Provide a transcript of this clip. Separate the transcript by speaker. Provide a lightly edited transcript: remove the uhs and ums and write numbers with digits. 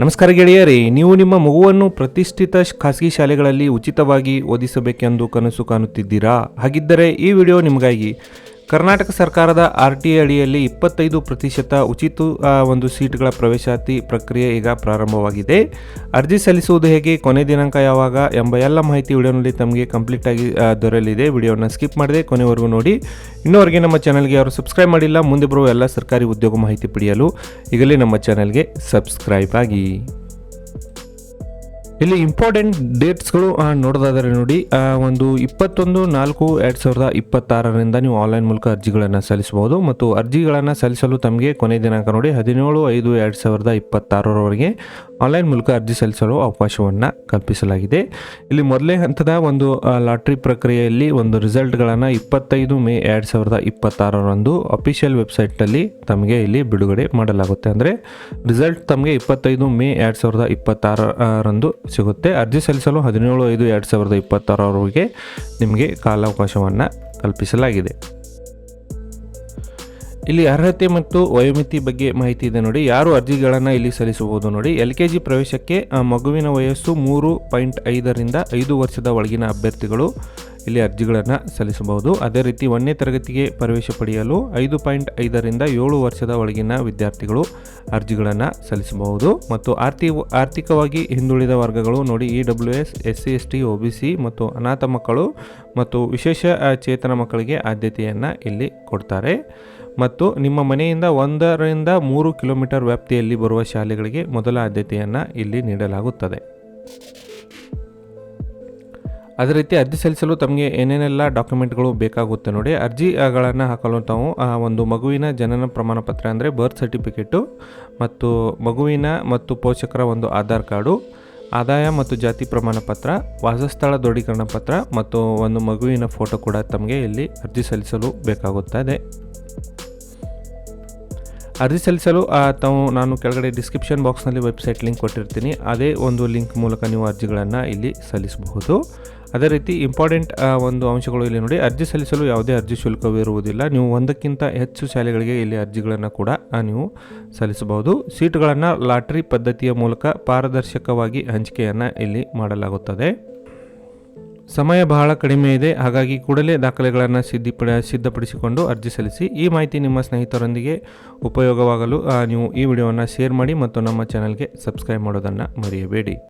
Speaker 1: ನಮಸ್ಕಾರ ಗೆಳೆಯರೇ, ನೀವು ನಿಮ್ಮ ಮಗುವನ್ನು ಪ್ರತಿಷ್ಠಿತ ಖಾಸಗಿ ಶಾಲೆಗಳಲ್ಲಿ ಉಚಿತವಾಗಿ ಓದಿಸಬೇಕೆಂದು ಕನಸು ಕಾಣುತ್ತಿದ್ದೀರಾ? ಹಾಗಿದ್ದರೆ ಈ ವಿಡಿಯೋ ನಿಮಗಾಗಿ. ಕರ್ನಾಟಕ ಸರ್ಕಾರದ RTI ಅಡಿಯಲ್ಲಿ 25% ಉಚಿತ ಒಂದು ಸೀಟ್ಗಳ ಪ್ರವೇಶಾತಿ ಪ್ರಕ್ರಿಯೆ ಈಗ ಪ್ರಾರಂಭವಾಗಿದೆ. ಅರ್ಜಿ ಸಲ್ಲಿಸುವುದು ಹೇಗೆ, ಕೊನೆ ದಿನಾಂಕ ಯಾವಾಗ ಎಂಬ ಎಲ್ಲ ಮಾಹಿತಿ ವಿಡಿಯೋನಲ್ಲಿ ತಮಗೆ ಕಂಪ್ಲೀಟ್ ಆಗಿ ದೊರೆಯಲಿದೆ. ವಿಡಿಯೋನ ಸ್ಕಿಪ್ ಮಾಡದೆ ಕೊನೆವರೆಗೂ ನೋಡಿ. ಇನ್ನೂವರೆಗೆ ನಮ್ಮ ಚಾನಲ್ಗೆ ಯಾರು ಸಬ್ಸ್ಕ್ರೈಬ್ ಮಾಡಿಲ್ಲ, ಮುಂದೆ ಬರುವ ಎಲ್ಲ ಸರ್ಕಾರಿ ಉದ್ಯೋಗ ಮಾಹಿತಿ ಪಡೆಯಲು ಈಗಲೇ ನಮ್ಮ ಚಾನಲ್ಗೆ ಸಬ್ಸ್ಕ್ರೈಬ್ ಆಗಿ. ಇಲ್ಲಿ ಇಂಪಾರ್ಟೆಂಟ್ ಡೇಟ್ಸ್ಗಳು ನೋಡೋದಾದರೆ ನೋಡಿ, ಒಂದು 21/4/2026 ನೀವು ಆನ್ಲೈನ್ ಮೂಲಕ ಅರ್ಜಿಗಳನ್ನು ಸಲ್ಲಿಸಬಹುದು. ಮತ್ತು ಅರ್ಜಿಗಳನ್ನು ಸಲ್ಲಿಸಲು ತಮಗೆ ಕೊನೆ ದಿನಾಂಕ ನೋಡಿ 17/5/2026 ಆನ್ಲೈನ್ ಮೂಲಕ ಅರ್ಜಿ ಸಲ್ಲಿಸಲು ಅವಕಾಶವನ್ನು ಕಲ್ಪಿಸಲಾಗಿದೆ. ಇಲ್ಲಿ ಮೊದಲೇ ಹಂತದ ಒಂದು ಲಾಟ್ರಿ ಪ್ರಕ್ರಿಯೆಯಲ್ಲಿ ಒಂದು ರಿಸಲ್ಟ್ಗಳನ್ನು 25 ಮೇ 2026 ಅಫಿಷಿಯಲ್ ವೆಬ್ಸೈಟ್ನಲ್ಲಿ ತಮಗೆ ಇಲ್ಲಿ ಬಿಡುಗಡೆ ಮಾಡಲಾಗುತ್ತೆ. ಅಂದರೆ ರಿಸಲ್ಟ್ ತಮಗೆ 25 ಮೇ 2026 ಸಿಗುತ್ತೆ. ಅರ್ಜಿ ಸಲ್ಲಿಸಲು 17/5/2026 ನಿಮಗೆ ಕಾಲಾವಕಾಶವನ್ನು ಕಲ್ಪಿಸಲಾಗಿದೆ. ಇಲ್ಲಿ ಅರ್ಹತೆ ಮತ್ತು ವಯೋಮಿತಿ ಬಗ್ಗೆ ಮಾಹಿತಿ ಇದೆ ನೋಡಿ. ಯಾರು ಅರ್ಜಿಗಳನ್ನು ಇಲ್ಲಿ ಸಲ್ಲಿಸಬಹುದು ನೋಡಿ. LKG ಪ್ರವೇಶಕ್ಕೆ ಮಗುವಿನ ವಯಸ್ಸು 3.5ರಿಂದ 5 ವರ್ಷದ ಒಳಗಿನ ಅಭ್ಯರ್ಥಿಗಳು ಇಲ್ಲಿ ಅರ್ಜಿಗಳನ್ನು ಸಲ್ಲಿಸಬಹುದು. ಅದೇ ರೀತಿ 1ನೇ ತರಗತಿಗೆ ಪ್ರವೇಶ ಪಡೆಯಲು 5.5ರಿಂದ 7 ವರ್ಷದ ಒಳಗಿನ ವಿದ್ಯಾರ್ಥಿಗಳು ಅರ್ಜಿಗಳನ್ನು ಸಲ್ಲಿಸಬಹುದು. ಮತ್ತು ಆರ್ಥಿಕವಾಗಿ ಹಿಂದುಳಿದ ವರ್ಗಗಳು ನೋಡಿ, EWS, SC, ST, OBC ಮತ್ತು ಅನಾಥ ಮಕ್ಕಳು ಮತ್ತು ವಿಶೇಷ ಚೇತನ ಮಕ್ಕಳಿಗೆ ಆದ್ಯತೆಯನ್ನು ಇಲ್ಲಿ ಕೊಡ್ತಾರೆ. ಮತ್ತು ನಿಮ್ಮ ಮನೆಯಿಂದ 1ರಿಂದ 3 ಕಿಲೋಮೀಟರ್ ವ್ಯಾಪ್ತಿಯಲ್ಲಿ ಬರುವ ಶಾಲೆಗಳಿಗೆ ಮೊದಲ ಆದ್ಯತೆಯನ್ನು ಇಲ್ಲಿ ನೀಡಲಾಗುತ್ತದೆ. ಅದೇ ರೀತಿ ಅರ್ಜಿ ಸಲ್ಲಿಸಲು ತಮಗೆ ಏನೇನೆಲ್ಲ ಡಾಕ್ಯುಮೆಂಟ್ಗಳು ಬೇಕಾಗುತ್ತೆ ನೋಡಿ. ಅರ್ಜಿಗಳನ್ನು ಹಾಕಲು ತಾವು ಒಂದು ಮಗುವಿನ ಜನನ ಪ್ರಮಾಣ ಪತ್ರ ಅಂದರೆ ಬರ್ತ್ ಸರ್ಟಿಫಿಕೇಟು, ಮತ್ತು ಮಗುವಿನ ಮತ್ತು ಪೋಷಕರ ಒಂದು ಆಧಾರ್ ಕಾರ್ಡು, ಆದಾಯ ಮತ್ತು ಜಾತಿ ಪ್ರಮಾಣ ಪತ್ರ, ವಾಸಸ್ಥಳ ದೃಢೀಕರಣ ಪತ್ರ ಮತ್ತು ಒಂದು ಮಗುವಿನ ಫೋಟೋ ಕೂಡ ತಮಗೆ ಇಲ್ಲಿ ಅರ್ಜಿ ಸಲ್ಲಿಸಲು ಬೇಕಾಗುತ್ತದೆ. ಅರ್ಜಿ ಸಲ್ಲಿಸಲು ನಾನು ಕೆಳಗಡೆ ಡಿಸ್ಕ್ರಿಪ್ಷನ್ ಬಾಕ್ಸ್ನಲ್ಲಿ ವೆಬ್ಸೈಟ್ ಲಿಂಕ್ ಕೊಟ್ಟಿರ್ತೀನಿ. ಅದೇ ಒಂದು ಲಿಂಕ್ ಮೂಲಕ ನೀವು ಅರ್ಜಿಗಳನ್ನು ಇಲ್ಲಿ ಸಲ್ಲಿಸಬಹುದು. ಅದೇ ರೀತಿ ಇಂಪಾರ್ಟೆಂಟ್ ಒಂದು ಅಂಶಗಳು ಇಲ್ಲಿ ನೋಡಿ. ಅರ್ಜಿ ಸಲ್ಲಿಸಲು ಯಾವುದೇ ಅರ್ಜಿ ಶುಲ್ಕವಿರುವುದಿಲ್ಲ. ನೀವು ಒಂದಕ್ಕಿಂತ ಹೆಚ್ಚು ಶಾಲೆಗಳಿಗೆ ಇಲ್ಲಿ ಅರ್ಜಿಗಳನ್ನು ಕೂಡ ನೀವು ಸಲ್ಲಿಸಬಹುದು. ಸೀಟುಗಳನ್ನು ಲಾಟ್ರಿ ಪದ್ಧತಿಯ ಮೂಲಕ ಪಾರದರ್ಶಕವಾಗಿ ಹಂಚಿಕೆಯನ್ನು ಇಲ್ಲಿ ಮಾಡಲಾಗುತ್ತದೆ. ಸಮಯ ಬಹಳ ಕಡಿಮೆ ಇದೆ, ಹಾಗಾಗಿ ಕೂಡಲೇ ದಾಖಲೆಗಳನ್ನು ಸಿದ್ಧಪಡಿಸಿಕೊಂಡು ಅರ್ಜಿ ಸಲ್ಲಿಸಿ. ಈ ಮಾಹಿತಿ ನಿಮ್ಮ ಸ್ನೇಹಿತರೊಂದಿಗೆ ಉಪಯೋಗವಾಗಲು ನೀವು ಈ ವಿಡಿಯೋವನ್ನು ಶೇರ್ ಮಾಡಿ ಮತ್ತು ನಮ್ಮ ಚಾನಲ್ಗೆ ಸಬ್ಸ್ಕ್ರೈಬ್ ಮಾಡೋದನ್ನು ಮರೆಯಬೇಡಿ.